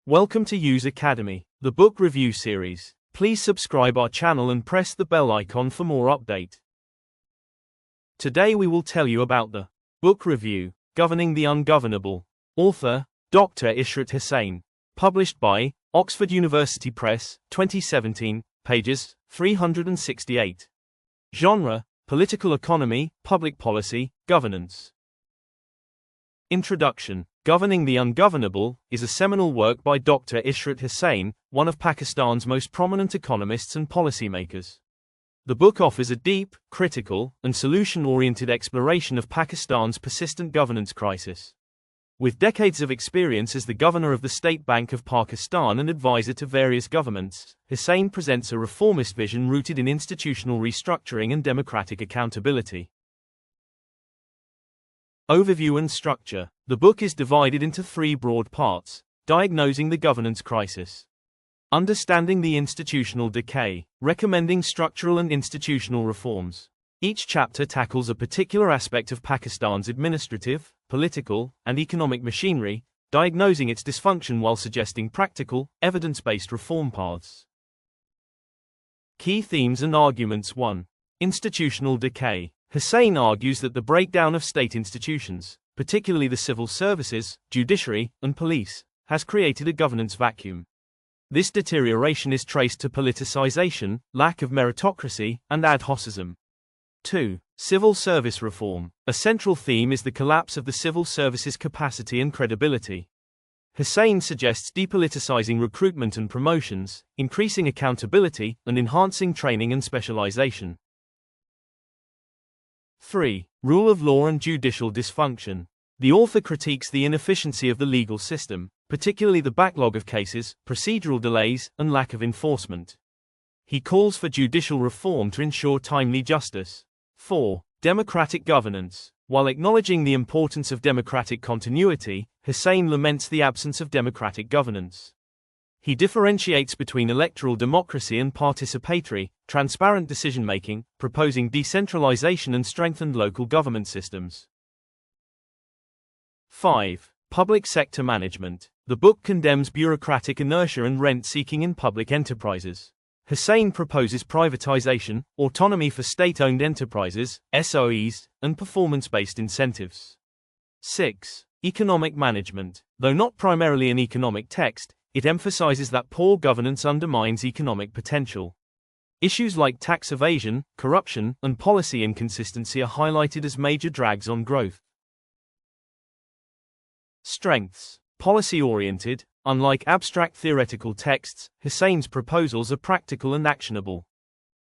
Welcome to Use Academy, the book review series. Please subscribe our channel and press the bell icon for more update. Today we will tell you about the book review, Governing the Ungovernable. Author, Dr. Ishrat Husain. Published by Oxford University Press, 2017, pages 368. Genre, political economy, public policy, governance. Introduction. Governing the Ungovernable is a seminal work by Dr. Ishrat Husain, one of Pakistan's most prominent economists and policymakers. The book offers a deep, critical, and solution-oriented exploration of Pakistan's persistent governance crisis. With decades of experience as the governor of the State Bank of Pakistan and advisor to various governments, Husain presents a reformist vision rooted in institutional restructuring and democratic accountability. Overview and structure. The book is divided into three broad parts: diagnosing the governance crisis, understanding the institutional decay, recommending structural and institutional reforms. Each chapter tackles a particular aspect of Pakistan's administrative, political, and economic machinery, diagnosing its dysfunction while suggesting practical, evidence-based reform paths. Key themes and arguments. 1. Institutional decay. Husain argues that the breakdown of state institutions, particularly the civil services, judiciary, and police, has created a governance vacuum. This deterioration is traced to politicization, lack of meritocracy, and ad hocism. 2. Civil service reform. A central theme is the collapse of the civil services' capacity and credibility. Husain suggests depoliticizing recruitment and promotions, increasing accountability, and enhancing training and specialization. 3. Rule of law and judicial dysfunction. The author critiques the inefficiency of the legal system, particularly the backlog of cases, procedural delays, and lack of enforcement. He calls for judicial reform to ensure timely justice. 4. Democratic governance. While acknowledging the importance of democratic continuity, Husain laments the absence of democratic governance. He differentiates between electoral democracy and participatory, transparent decision-making, proposing decentralization and strengthened local government systems. 5. Public sector management. The book condemns bureaucratic inertia and rent-seeking in public enterprises. Husain proposes privatization, autonomy for state-owned enterprises, SOEs, and performance-based incentives. 6. Economic management. Though not primarily an economic text, it emphasizes that poor governance undermines economic potential. Issues like tax evasion, corruption, and policy inconsistency are highlighted as major drags on growth. Strengths. Policy-oriented. Unlike abstract theoretical texts, Husain's proposals are practical and actionable.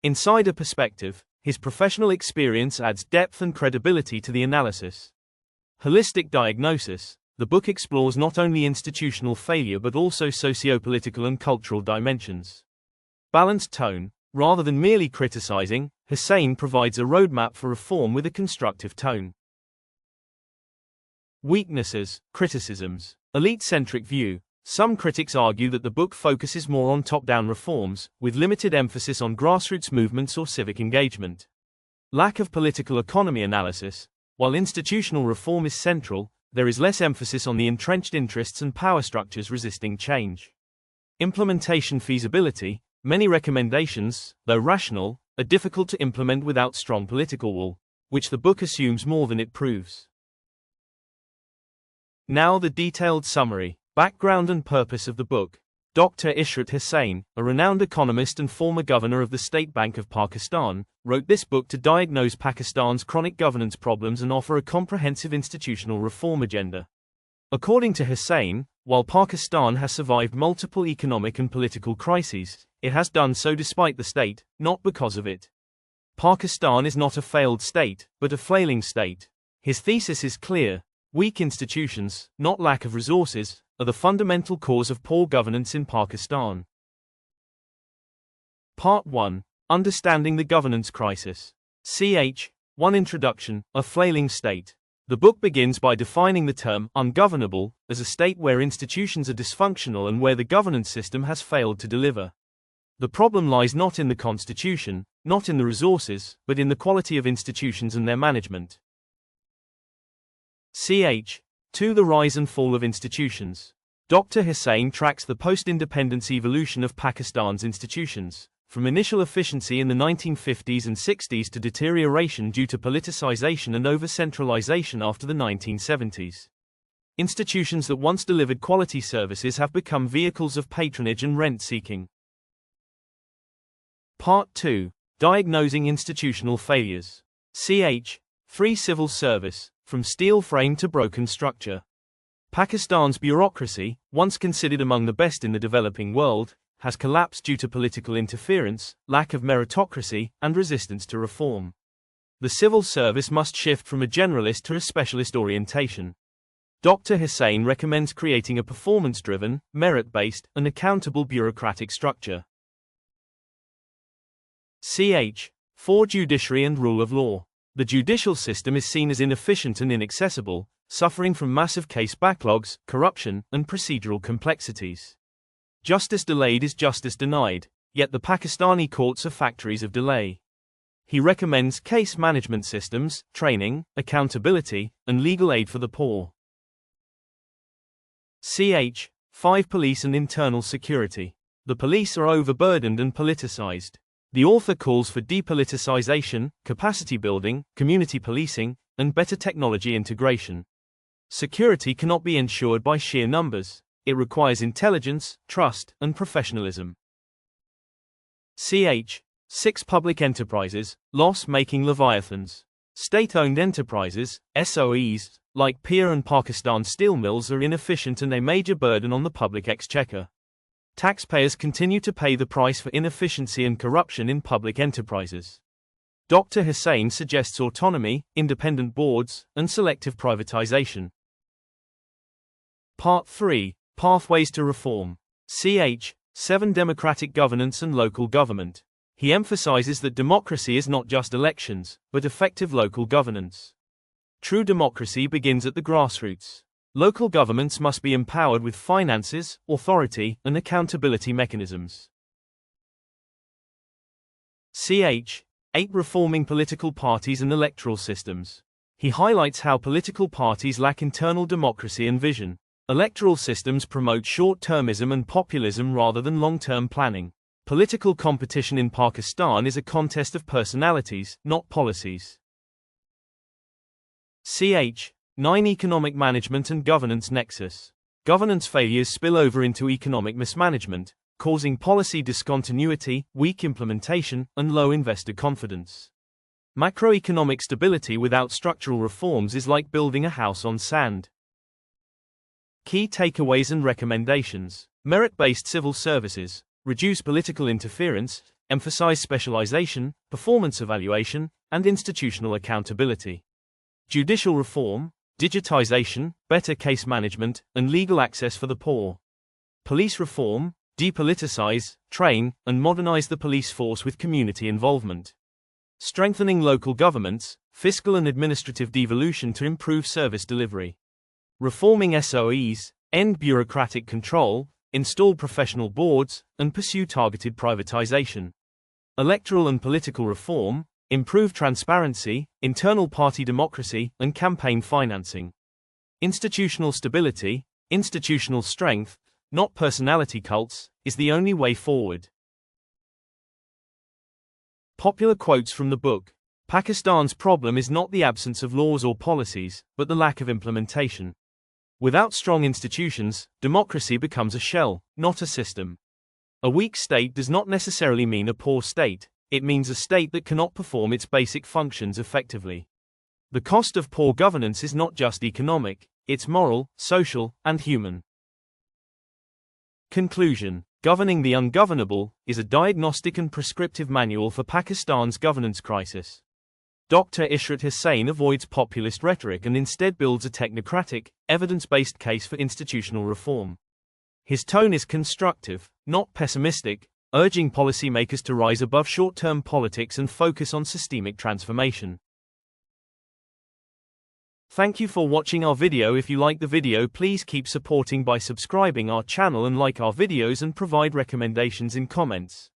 Inside a perspective, his professional experience adds depth and credibility to the analysis. Holistic diagnosis. The book explores not only institutional failure but also socio-political and cultural dimensions. Balanced tone. Rather than merely criticizing, Husain provides a roadmap for reform with a constructive tone. Weaknesses, criticisms. Elite-centric view. Some critics argue that the book focuses more on top-down reforms, with limited emphasis on grassroots movements or civic engagement. Lack of political economy analysis. While institutional reform is central, there is less emphasis on the entrenched interests and power structures resisting change. Implementation feasibility. Many recommendations, though rational, are difficult to implement without strong political will, which the book assumes more than it proves. Now the detailed summary, background and purpose of the book. Dr. Ishrat Husain, a renowned economist and former governor of the State Bank of Pakistan, wrote this book to diagnose Pakistan's chronic governance problems and offer a comprehensive institutional reform agenda. According to Husain, while Pakistan has survived multiple economic and political crises, it has done so despite the state, not because of it. Pakistan is not a failed state, but a flailing state. His thesis is clear: weak institutions, not lack of resources, are the fundamental cause of poor governance in Pakistan. Part 1. Understanding the Governance Crisis. Ch. 1 Introduction. A flailing state. The book begins by defining the term ungovernable as a state where institutions are dysfunctional and where the governance system has failed to deliver. The problem lies not in the constitution, not in the resources, but in the quality of institutions and their management. Ch. 2. The rise and fall of institutions. Dr. Husain tracks the post-independence evolution of Pakistan's institutions, from initial efficiency in the 1950s and 60s to deterioration due to politicization and over-centralization after the 1970s. Institutions that once delivered quality services have become vehicles of patronage and rent-seeking. Part 2. Diagnosing institutional failures. Ch. Free civil service, from steel frame to broken structure. Pakistan's bureaucracy, once considered among the best in the developing world, has collapsed due to political interference, lack of meritocracy, and resistance to reform. The civil service must shift from a generalist to a specialist orientation. Dr. Husain recommends creating a performance-driven, merit-based, and accountable bureaucratic structure. Ch. 4. Judiciary and rule of law. The judicial system is seen as inefficient and inaccessible, suffering from massive case backlogs, corruption, and procedural complexities. Justice delayed is justice denied, yet the Pakistani courts are factories of delay. He recommends case management systems, training, accountability, and legal aid for the poor. Ch. 5. Police and internal security. The police are overburdened and politicized. The author calls for depoliticization, capacity building, community policing, and better technology integration. Security cannot be ensured by sheer numbers. It requires intelligence, trust, and professionalism. Ch. 6. Public enterprises, loss-making leviathans. State-owned enterprises, SOEs, like Peer and Pakistan steel mills are inefficient and a major burden on the public exchequer. Taxpayers continue to pay the price for inefficiency and corruption in public enterprises. Dr. Husain suggests autonomy, independent boards, and selective privatization. Part 3. Pathways to reform. Ch. 7. Democratic governance and local government. He emphasizes that democracy is not just elections, but effective local governance. True democracy begins at the grassroots. Local governments must be empowered with finances, authority, and accountability mechanisms. Ch. 8. Reforming political parties and electoral systems. He highlights how political parties lack internal democracy and vision. Electoral systems promote short-termism and populism rather than long-term planning. Political competition in Pakistan is a contest of personalities, not policies. Ch. 9. Economic management and governance nexus. Governance failures spill over into economic mismanagement, causing policy discontinuity, weak implementation, and low investor confidence. Macroeconomic stability without structural reforms is like building a house on sand. Key takeaways and recommendations. Merit-based civil services. Reduce political interference, emphasize specialization, performance evaluation, and institutional accountability. Judicial reform, digitization, better case management, and legal access for the poor. Police reform, depoliticize, train, and modernize the police force with community involvement. Strengthening local governments, fiscal and administrative devolution to improve service delivery. Reforming SOEs, end bureaucratic control, install professional boards, and pursue targeted privatization. Electoral and political reform, improve transparency, internal party democracy, and campaign financing. Institutional stability, institutional strength, not personality cults, is the only way forward. Popular quotes from the book. Pakistan's problem is not the absence of laws or policies, but the lack of implementation. Without strong institutions, democracy becomes a shell, not a system. A weak state does not necessarily mean a poor state, it means a state that cannot perform its basic functions effectively. The cost of poor governance is not just economic, it's moral, social, and human. Conclusion. Governing the Ungovernable is a diagnostic and prescriptive manual for Pakistan's governance crisis. Dr. Ishrat Husain avoids populist rhetoric and instead builds a technocratic, evidence-based case for institutional reform. His tone is constructive, not pessimistic, urging policymakers to rise above short-term politics and focus on systemic transformation. Thank you for watching our video. If you like the video, please keep supporting by subscribing our channel and like our videos and provide recommendations in comments.